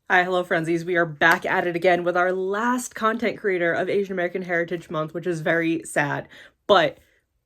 Hi, hello, Friendzies. We are back at it again with our last content creator of Asian American Heritage Month, which is very sad. But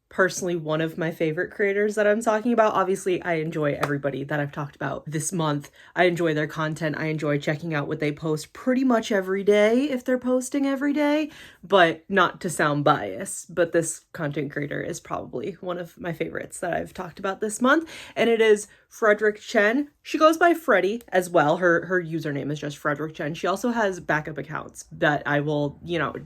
personally, one of my favorite creators that I'm talking about. Obviously, I enjoy everybody that I've talked about this month. I enjoy their content. I enjoy checking out what they post pretty much every day if they're posting every day, but not to sound biased. But this content creator is probably one of my favorites that I've talked about this month, and it is Frederick Chen. She goes by Freddie as well. Her username is just Frederick Chen. She also has backup accounts that I will,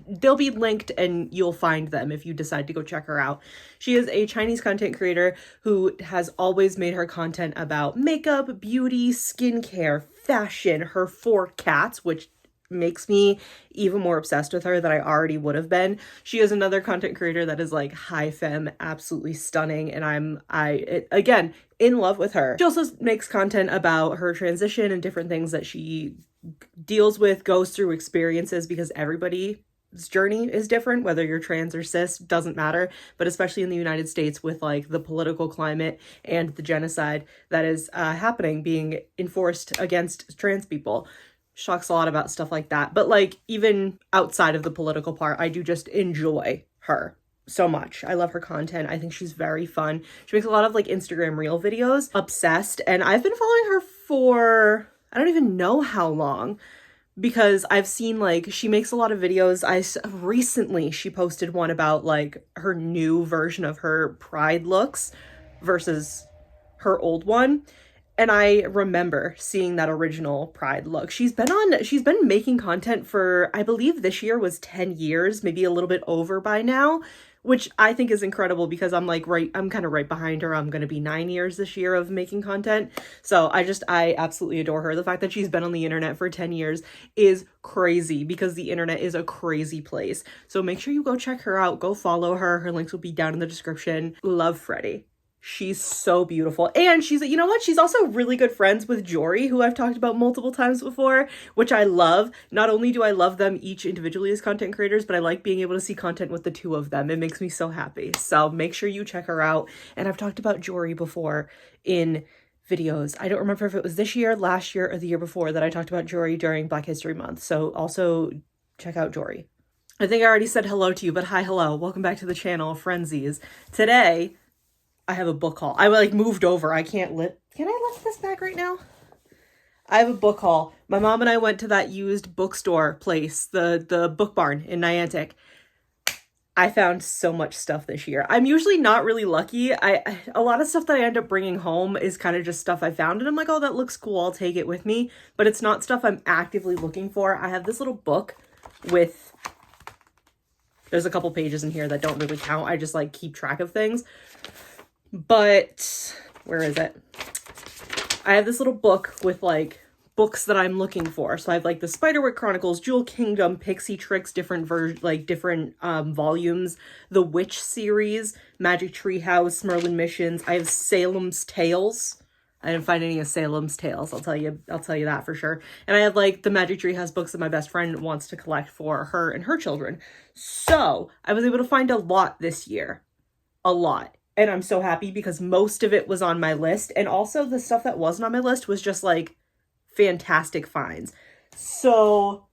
they'll be linked and you'll find them if you decide to go check her out. She is a Chinese content creator who has always made her content about makeup, beauty, skincare, fashion, her 4 cats, which makes me even more obsessed with her than I already would have been. She is another content creator that is like high femme, absolutely stunning, and again, in love with her. She also makes content about her transition and different things that she deals with, goes through, experiences, because everybody's journey is different, whether you're trans or cis, doesn't matter. But especially in the United States with like the political climate and the genocide that is happening, being enforced against trans people. She talks a lot about stuff like that. But like even outside of the political part, I do just enjoy her so much. I love her content. I think she's very fun. She makes a lot of like Instagram reel videos. Obsessed. And I've been following her for I don't even know how long, because I've seen like she makes a lot of videos. Recently she posted one about like her new version of her Pride looks versus her old one. And I remember seeing that original Pride look. She's been making content for, I believe this year was 10 years, maybe a little bit over by now, which I think is incredible because I'm kind of right behind her. I'm going to be 9 years this year of making content. So I absolutely adore her. The fact that she's been on the internet for 10 years is crazy because the internet is a crazy place. So make sure you go check her out. Go follow her. Her links will be down in the description. Love Freddie. She's so beautiful. And you know what? She's also really good friends with Jory, who I've talked about multiple times before, which I love. Not only do I love them each individually as content creators, but I like being able to see content with the two of them. It makes me so happy. So make sure you check her out. And I've talked about Jory before in videos. I don't remember if it was this year, last year, or the year before that I talked about Jory during Black History Month. So also check out Jory. I think I already said hello to you, but hi, hello. Welcome back to the channel, Friendzies. Today, I have a book haul. I like moved over. Can I lift this bag right now? I have a book haul. My mom and I went to that used bookstore place, the Book Barn in Niantic. I found so much stuff this year. I'm usually not really lucky. A lot of stuff that I end up bringing home is kind of just stuff I found and I'm like, oh, that looks cool. I'll take it with me. But it's not stuff I'm actively looking for. I have this little book with, there's a couple pages in here that don't really count. I just like keep track of things. But where is it? I have this little book with like books that I'm looking for. So I have like the Spiderwick Chronicles, Jewel Kingdom, Pixie Tricks, different volumes, the Witch series, Magic Tree House, Merlin Missions. I have Salem's Tales. I didn't find any of Salem's Tales. I'll tell you that for sure. And I have like the Magic Tree House books that my best friend wants to collect for her and her children. So I was able to find a lot this year. A lot. And I'm so happy because most of it was on my list. And also the stuff that wasn't on my list was just like fantastic finds. So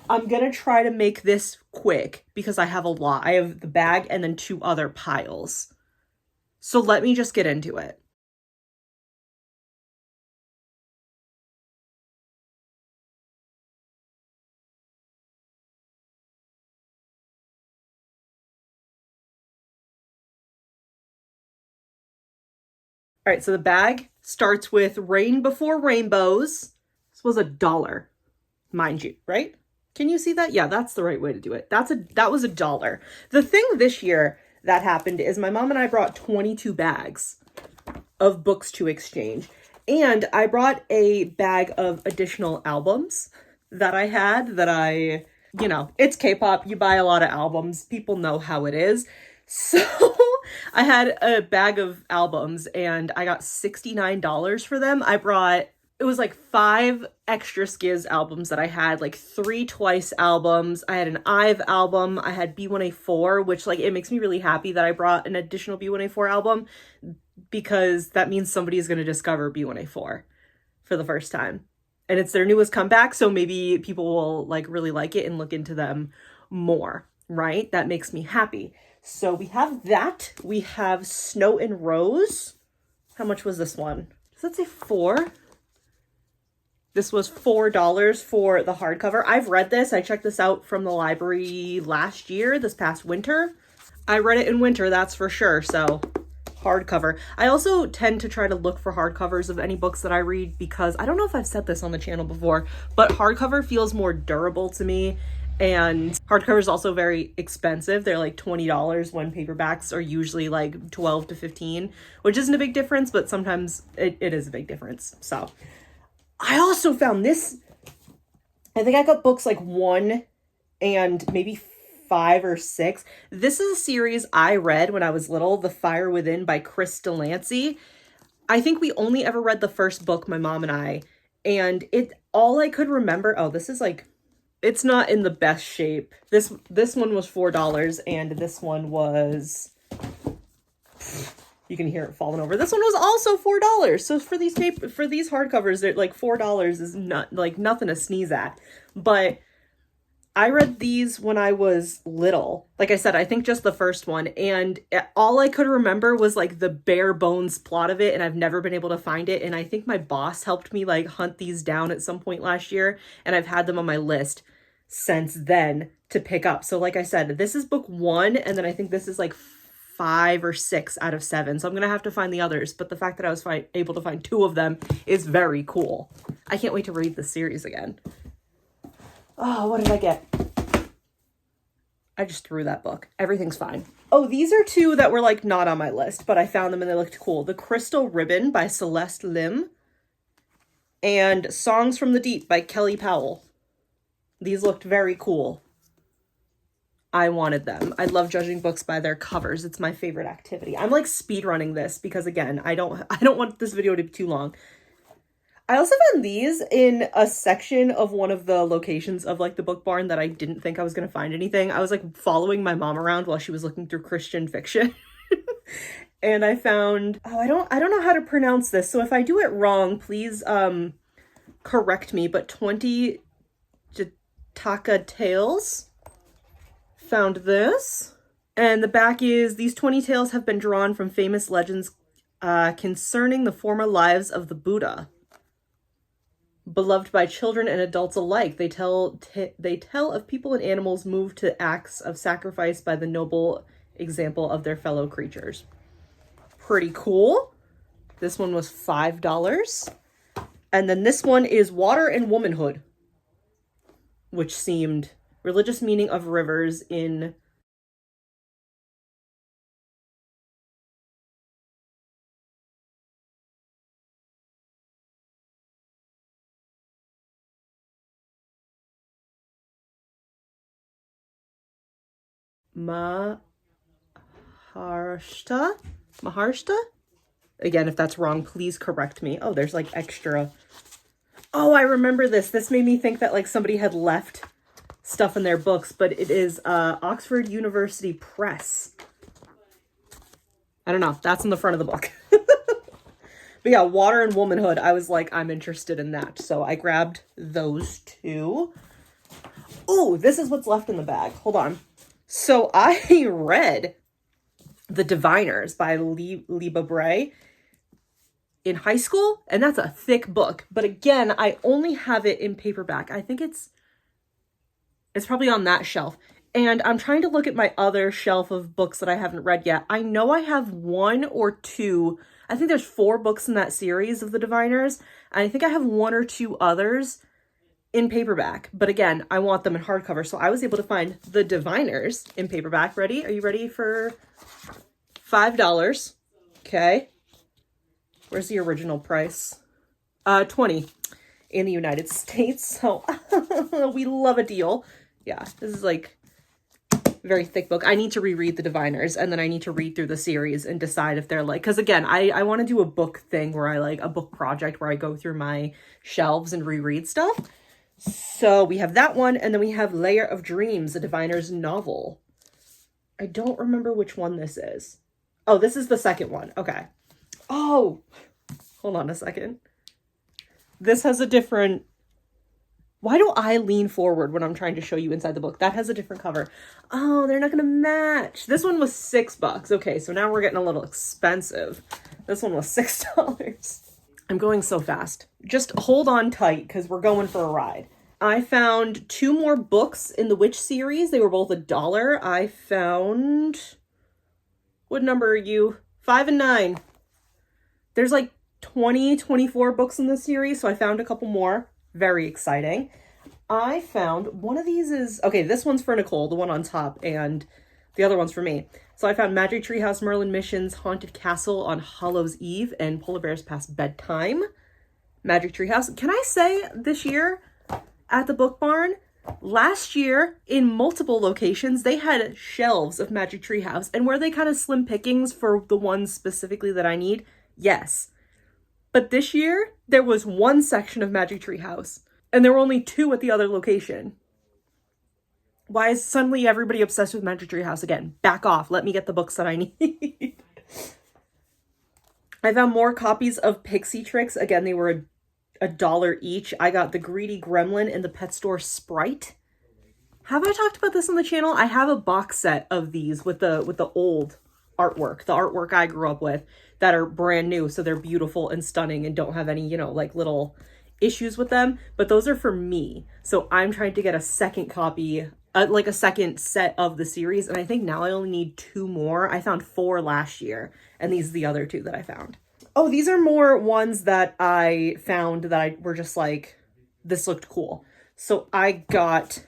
I'm going to try to make this quick because I have a lot. I have the bag and then 2 other piles. So let me just get into it. All right, so the bag starts with Rain Before Rainbows. This was $1, mind you, right? Can you see that? Yeah, that's the right way to do it. That was $1. The thing this year that happened is my mom and I brought 22 bags of books to exchange. And I brought a bag of additional albums that I had it's K-pop. You buy a lot of albums. People know how it is. So I had a bag of albums and I got $69 for them. It was like 5 extra Skiz albums that I had, like 3 Twice albums. I had an IVE album. I had B1A4, which like it makes me really happy that I brought an additional B1A4 album because that means somebody is going to discover B1A4 for the first time. and it's their newest comeback, so maybe people will like really like it and look into them more, right? That makes me happy. So we have that. We have Snow and Rose. How much was this one? Does that say 4? This was $4 for the hardcover. I've read this. I checked this out from the library last year, this past winter. I read it in winter, that's for sure. So hardcover. I also tend to try to look for hardcovers of any books that I read because I don't know if I've said this on the channel before, but hardcover feels more durable to me. And hardcover is also very expensive. They're like $20 when paperbacks are usually like 12 to 15, which isn't a big difference, but sometimes it is a big difference. So I also found this. I think I got books like 1 and maybe 5 or 6. This is a series I read when I was little, The Fire Within by Chris Delancey. I think we only ever read the first book, my mom and I, and all I could remember, oh, this is like, it's not in the best shape. This one was $4 and this one was, you can hear it falling over. This one was also $4. So for these hardcovers, they're like $4 is not like nothing to sneeze at. But I read these when I was little. Like I said, I think just the first one. And all I could remember was like the bare bones plot of it. And I've never been able to find it. And I think my boss helped me like hunt these down at some point last year. And I've had them on my list since then to pick up. So like I said, this is book 1. And then I think this is like 5 or 6 out of 7. So I'm going to have to find the others. But the fact that I was able to find 2 of them is very cool. I can't wait to read this series again. Oh, what did I get? I just threw that book. Everything's fine. Oh, these are 2 that were like not on my list, but I found them and they looked cool. The Crystal Ribbon by Celeste Lim and Songs from the Deep by Kelly Powell. These looked very cool. I wanted them. I love judging books by their covers. It's my favorite activity. I'm like speed running this because again, I don't want this video to be too long. I also found these in a section of one of the locations of like the book barn that I didn't think I was going to find anything. I was like following my mom around while she was looking through Christian fiction. And I found, oh, I don't know how to pronounce this. So if I do it wrong, please correct me, but 20 Jataka Tales. Found this. And the back is, these 20 tales have been drawn from famous legends concerning the former lives of the Buddha. Beloved by children and adults alike, they tell of people and animals moved to acts of sacrifice by the noble example of their fellow creatures. Pretty cool. This one was $5. And then this one is Water and Womanhood, which seemed religious meaning of rivers in Maharashtra? Again, if that's wrong, please correct me. Oh, there's like extra. Oh, I remember this. This made me think that like somebody had left stuff in their books, but it is Oxford University Press. I don't know. That's in the front of the book. But yeah, Water and Womanhood. I was like, I'm interested in that. So I grabbed those 2. Oh, this is what's left in the bag. Hold on. So I read The Diviners by Liba Bray in high school, and that's a thick book. But again, I only have it in paperback. I think it's probably on that shelf. And I'm trying to look at my other shelf of books that I haven't read yet. I know I have 1 or 2. I think there's 4 books in that series of The Diviners. And I think I have 1 or 2 others in paperback. But again, I want them in hardcover. So I was able to find The Diviners in paperback. Ready? Are you ready for $5? Okay. Where's the original price? $20 in the United States. So we love a deal. Yeah, this is like a very thick book. I need to reread The Diviners, and then I need to read through the series and decide if they're like, because again, I want to do a book thing where I like a book project where I go through my shelves and reread stuff. So we have that one, and then we have Layer of Dreams, a Diviner's novel. I don't remember which one this is. Oh, this is the second one. Okay. Oh, hold on a second. This has a different Why do I lean forward when I'm trying to show you inside the book? That has a different cover. Oh, they're not gonna match. This one was $6. Okay, so now we're getting a little expensive. This one was $6. I'm going so fast. Just hold on tight because we're going for a ride. I found 2 more books in the Witch series. They were both $1. I found... What number are you? 5 and 9. There's like 24 books in this series, so I found a couple more. Very exciting. I found one of these is... Okay, this one's for Nicole, the one on top, and the other one's for me. So I found Magic Treehouse Merlin Missions Haunted Castle on Hallows Eve and Polar Bears Past Bedtime. Magic Treehouse. Can I say this year at the Book Barn, last year in multiple locations, they had shelves of Magic Treehouse, and were they kind of slim pickings for the ones specifically that I need? Yes. But this year, there was one section of Magic Treehouse, and there were only 2 at the other location. Why is suddenly everybody obsessed with Magic Treehouse again? Back off. Let me get the books that I need. I found more copies of Pixie Tricks. Again, they were $1 each. I got the Greedy Gremlin and the Pet Store Sprite. Have I talked about this on the channel? I have a box set of these with the old artwork, the artwork I grew up with, that are brand new, so they're beautiful and stunning and don't have any, you know, like little issues with them, but those are for me. So I'm trying to get a second copy, like a second set of the series, and I think now I only need 2 more. I found 4 last year, and these are the other 2 that I found. Oh, these are more ones that I found that I were just like, this looked cool. So I got...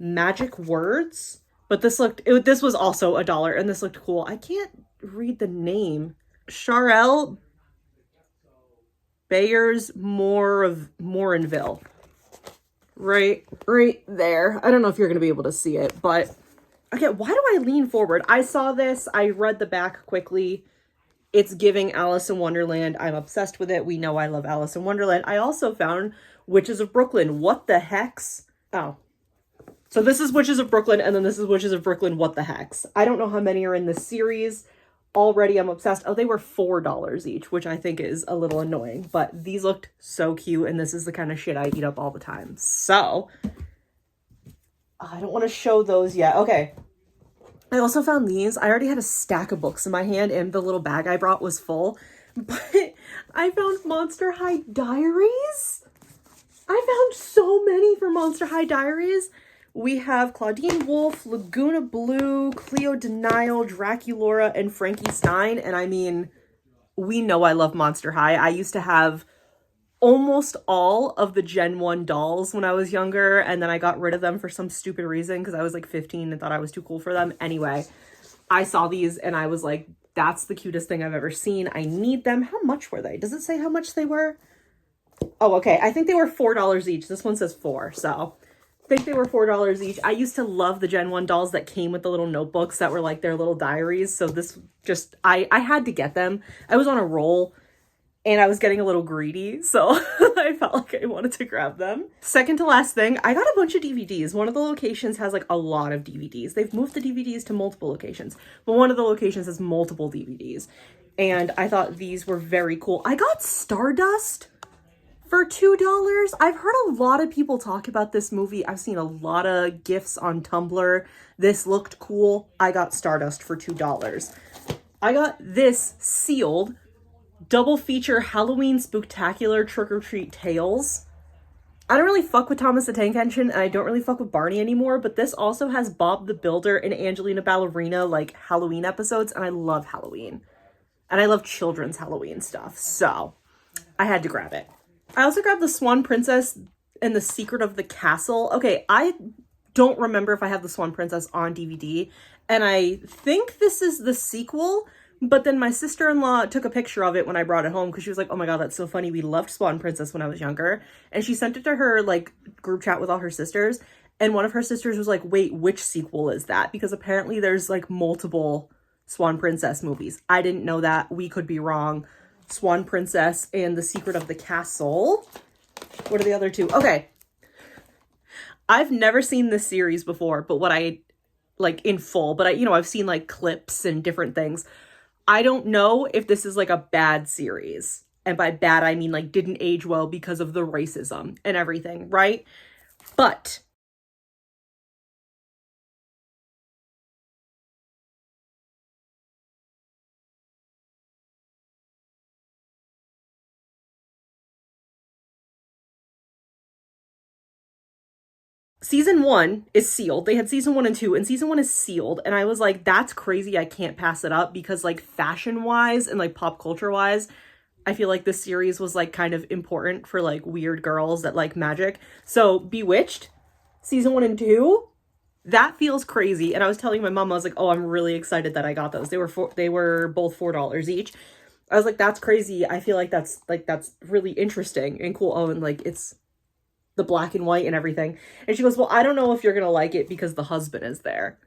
Magic Words, but this this was also $1, and this looked cool. I can't read the name. Charelle Bayers Morinville. Right there. I don't know if you're going to be able to see it, but again, why do I lean forward? I saw this. I read the back quickly. It's giving Alice in Wonderland. I'm obsessed with it. We know I love Alice in Wonderland. I also found Witches of Brooklyn. What the hex? Oh. So this is Witches of Brooklyn, and then this is Witches of Brooklyn. What the hex? I don't know how many are in this series. Already I'm obsessed. Oh, they were $4 each, which I think is a little annoying, but these looked so cute, and this is the kind of shit I eat up all the time. So I don't want to show those yet. Okay. I also found these. I already had a stack of books in my hand, and the little bag I brought was full, but I found Monster High Diaries. I found so many for Monster High Diaries. We have Claudine Wolfe, Laguna Blue, Cleo Denial, Draculora, and Frankie Stein. And I mean, we know I love Monster High. I used to have almost all of the Gen 1 dolls when I was younger, and then I got rid of them for some stupid reason because I was like 15 and thought I was too cool for them. Anyway, I saw these and I was like, that's the cutest thing I've ever seen. I need them. How much were they? Does it say how much they were? Oh, okay. I think they were $4 each. This one says 4, so... I think they were $4 each. I used to love the Gen 1 dolls that came with the little notebooks that were like their little diaries. So this just, I had to get them. I was on a roll and I was getting a little greedy. So I felt like I wanted to grab them. Second to last thing, I got a bunch of DVDs. One of the locations has like a lot of DVDs. They've moved the DVDs to multiple locations, but one of the locations has multiple DVDs. And I thought these were very cool. I got Stardust for $2. I've heard a lot of people talk about this movie. I've seen a lot of GIFs on Tumblr. This looked cool. I got Stardust for $2. I got this sealed double feature Halloween Spooktacular Trick or Treat Tales. I don't really fuck with Thomas the Tank Engine, and I don't really fuck with Barney anymore, but this also has Bob the Builder and Angelina Ballerina, like, Halloween episodes, and I love Halloween. And I love children's Halloween stuff, so I had to grab it. I also grabbed the Swan Princess and the Secret of the Castle. Okay, I don't remember if I have the Swan Princess on DVD, and I think this is the sequel, but then my sister-in-law took a picture of it when I brought it home because she was like, oh my god, that's so funny. We loved Swan Princess when I was younger. And she sent it to her, like, group chat with all her sisters, and one of her sisters was like, wait, which sequel is that? Because apparently there's, like, multiple Swan Princess movies. I didn't know that. We could be wrong. Swan Princess and the Secret of the Castle. What are the other two? Okay. I've never seen this series before, but what I like in full, but I've seen like clips and different things. I don't know if this is like a bad series. And by bad, I mean like didn't age well because of the racism and everything, right? But season one is sealed. They had season one and two, and season one is sealed. And I was like, that's crazy. I can't pass it up because, like, fashion wise and like pop culture wise, I feel like this series was like kind of important for like weird girls that like magic. So, Bewitched, season one and two, that feels crazy. And I was telling my mom, I was like, oh, I'm really excited that I got those. They were both $4 each. I was like, that's crazy. I feel like that's really interesting and cool. Oh, and like it's the black and white and everything. And she goes, well, I don't know if you're gonna like it because the husband is there.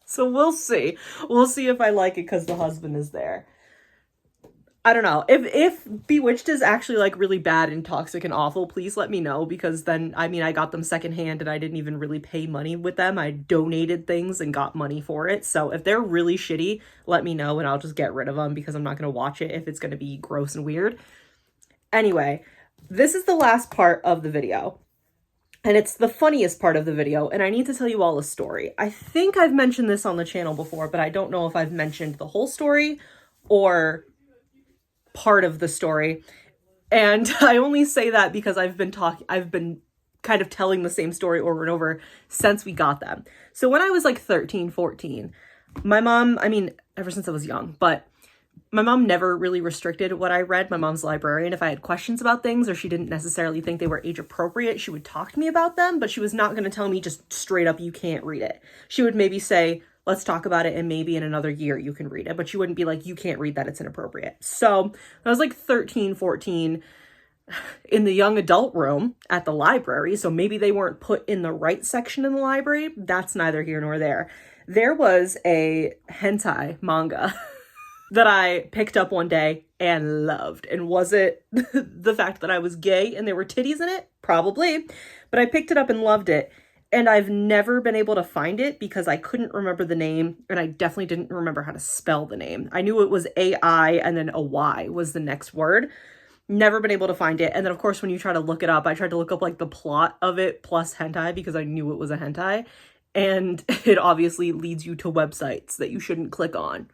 So we'll see. We'll see if I like it because the husband is there. I don't know. If Bewitched is actually like really bad and toxic and awful, please let me know, because then I got them secondhand and I didn't even really pay money with them. I donated things and got money for it. So if they're really shitty, let me know and I'll just get rid of them because I'm not gonna watch it if it's gonna be gross and weird. Anyway, this is the last part of the video. And it's the funniest part of the video, and I need to tell you all a story. I think I've mentioned this on the channel before, but I don't know if I've mentioned the whole story or part of the story. And I only say that because I've been kind of telling the same story over and over since we got them. So when I was like 13, 14, my mom, ever since I was young, but my mom never really restricted what I read. My mom's a librarian. If I had questions about things or she didn't necessarily think they were age appropriate, she would talk to me about them, but she was not going to tell me just straight up, you can't read it. She would maybe say, let's talk about it and maybe in another year you can read it, but she wouldn't be like, you can't read that, it's inappropriate. So I was like 13, 14 in the young adult room at the library. So maybe they weren't put in the right section in the library. That's neither here nor there. There was a hentai manga that I picked up one day and loved. And was it the fact that I was gay and there were titties in it? Probably. But I picked it up and loved it. And I've never been able to find it because I couldn't remember the name, and I definitely didn't remember how to spell the name. I knew it was A-I and then a Y was the next word. Never been able to find it. And then, of course, when you try to look it up, I tried to look up like the plot of it plus hentai because I knew it was a hentai. And it obviously leads you to websites that you shouldn't click on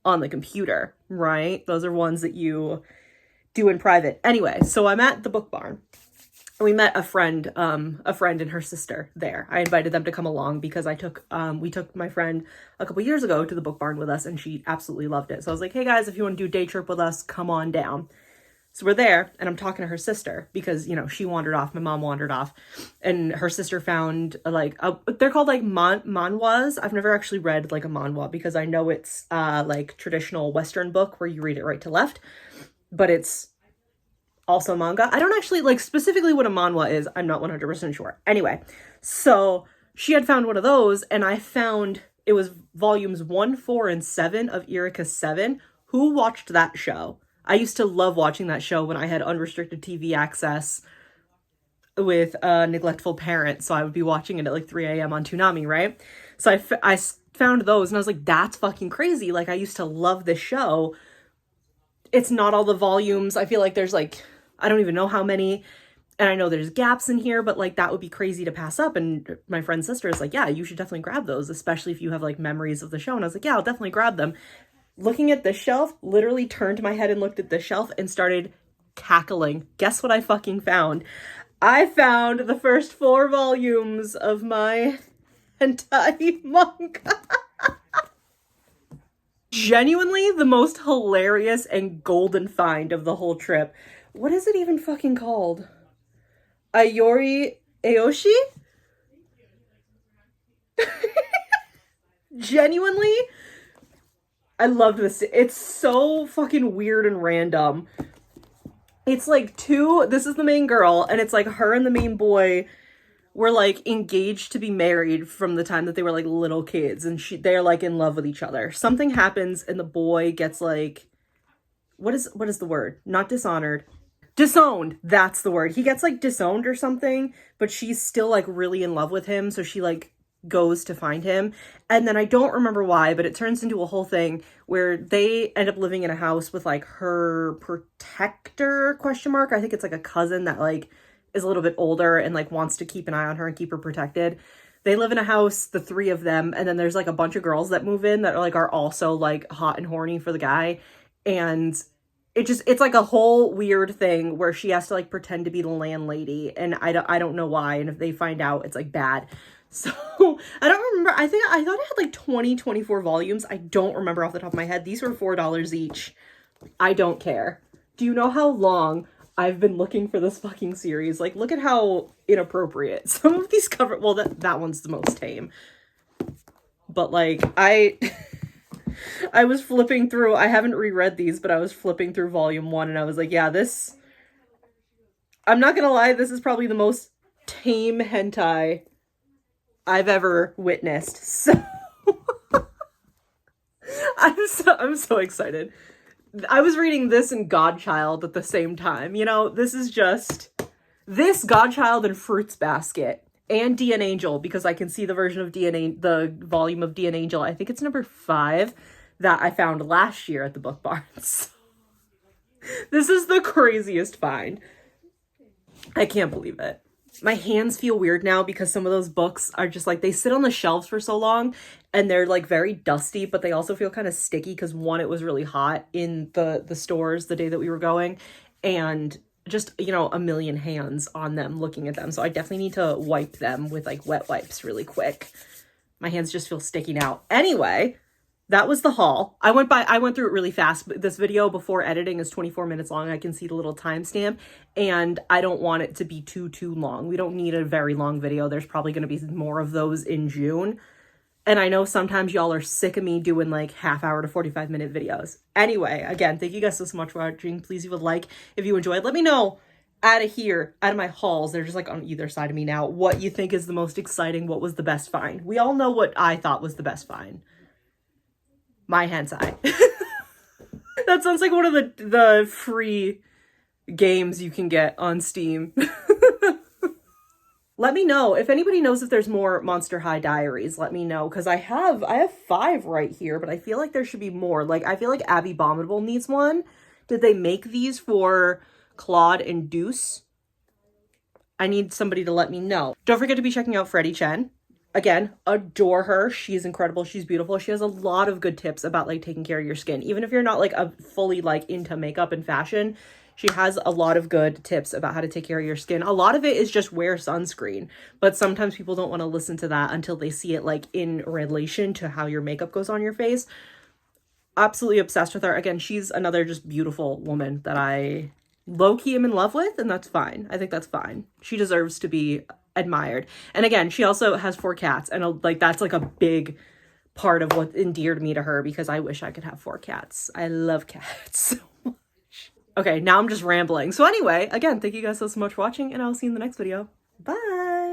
the computer, right? Those are ones that you do in private. Anyway, so I'm at the book barn. We met a friend and her sister there. I invited them to come along because we took my friend a couple years ago to the book barn with us and she absolutely loved it. So I was like, hey guys, if you want to do a day trip with us, come on down. So we're there and I'm talking to her sister because, she wandered off, my mom wandered off, and her sister found they're called like manhwas. I've never actually read like a manhwa because I know it's like traditional Western book where you read it right to left, but it's also manga. I don't actually like specifically what a manhwa is. I'm not 100% sure. Anyway, so she had found one of those and I found it was volumes 1, 4, and 7 of Eureka 7. Who watched that show? I used to love watching that show when I had unrestricted TV access with a neglectful parent. So I would be watching it at like 3 a.m. on Toonami, right? So I found those and I was like, that's fucking crazy. Like I used to love this show. It's not all the volumes. I feel like there's like, I don't even know how many. And I know there's gaps in here, but like that would be crazy to pass up. And my friend's sister is like, yeah, you should definitely grab those, especially if you have like memories of the show. And I was like, yeah, I'll definitely grab them. Looking at the shelf, literally turned my head and looked at the shelf and started cackling. Guess what I fucking found? I found the first 4 volumes of my hentai manga. Genuinely the most hilarious and golden find of the whole trip. What is it even fucking called? Ayori Aoshi? Genuinely, I loved this. It's so fucking weird and random. It's like this is the main girl, and it's like her and the main boy were like engaged to be married from the time that they were like little kids, and they're like in love with each other. Something happens and the boy gets like, what is the word? Not dishonored. Disowned, that's the word. He gets like disowned or something, but she's still like really in love with him, so she like goes to find him. And then I don't remember why, but it turns into a whole thing where they end up living in a house with like her protector, question mark. I think it's like a cousin that like is a little bit older and like wants to keep an eye on her and keep her protected. They live in a house, the three of them, and then there's like a bunch of girls that move in that are also like hot and horny for the guy. And it's like a whole weird thing where she has to like pretend to be the landlady, and I don't know why, and if they find out, it's like bad. So I don't remember. I thought it had like 24 volumes. I don't remember off the top of my head. These were $4 each. I don't care. Do you know how long I've been looking for this fucking series? Like, look at how inappropriate some of these cover. Well, that one's the most tame. But like I was flipping through, I haven't reread these, but I was flipping through volume 1 and I was like, yeah, this, I'm not gonna lie, this is probably the most tame hentai I've ever witnessed. So I'm so excited. I was reading this and Godchild at the same time. You know, this is just this, Godchild, and Fruits Basket. And D and Angel, because I can see the version of the volume of D and Angel. I think it's number 5 that I found last year at the book barns. This is the craziest find. I can't believe it. My hands feel weird now because some of those books are just like, they sit on the shelves for so long and they're like very dusty, but they also feel kind of sticky because one, it was really hot in the stores the day that we were going, and just, you know, a million hands on them looking at them. So I definitely need to wipe them with like wet wipes really quick. My hands just feel sticky now. Anyway, that was the haul. I went through it really fast. But this video before editing is 24 minutes long. I can see the little timestamp, and I don't want it to be too long. We don't need a very long video. There's probably going to be more of those in June. And I know sometimes y'all are sick of me doing like half-hour to 45-minute videos. Anyway, again, thank you guys so much for watching. Please leave a like if you enjoyed. Let me know out of my hauls, they're just like on either side of me now, what you think is the most exciting, what was the best find. We all know what I thought was the best find. My hentai. That sounds like one of the free games you can get on Steam. Let me know if anybody knows if there's more Monster High Diaries. Let me know, because I have 5 right here, but I feel like there should be more. Like, I feel like Abby Abominable needs one. Did they make these for Claude and Deuce? I need somebody to let me know. Don't forget to be checking out Freddie Chen. Again, adore her. She's incredible. She's beautiful. She has a lot of good tips about like taking care of your skin. Even if you're not like a fully like into makeup and fashion, she has a lot of good tips about how to take care of your skin. A lot of it is just wear sunscreen, but sometimes people don't want to listen to that until they see it like in relation to how your makeup goes on your face. Absolutely obsessed with her. Again, she's another just beautiful woman that I low-key am in love with, and that's fine. I think that's fine. She deserves to be admired. And again, she also has 4 cats, and like that's like a big part of what endeared me to her, because I wish I could have 4 cats. I love cats so much. Okay, now I'm just rambling. So anyway, again, thank you guys so much for watching, and I'll see you in the next video. Bye!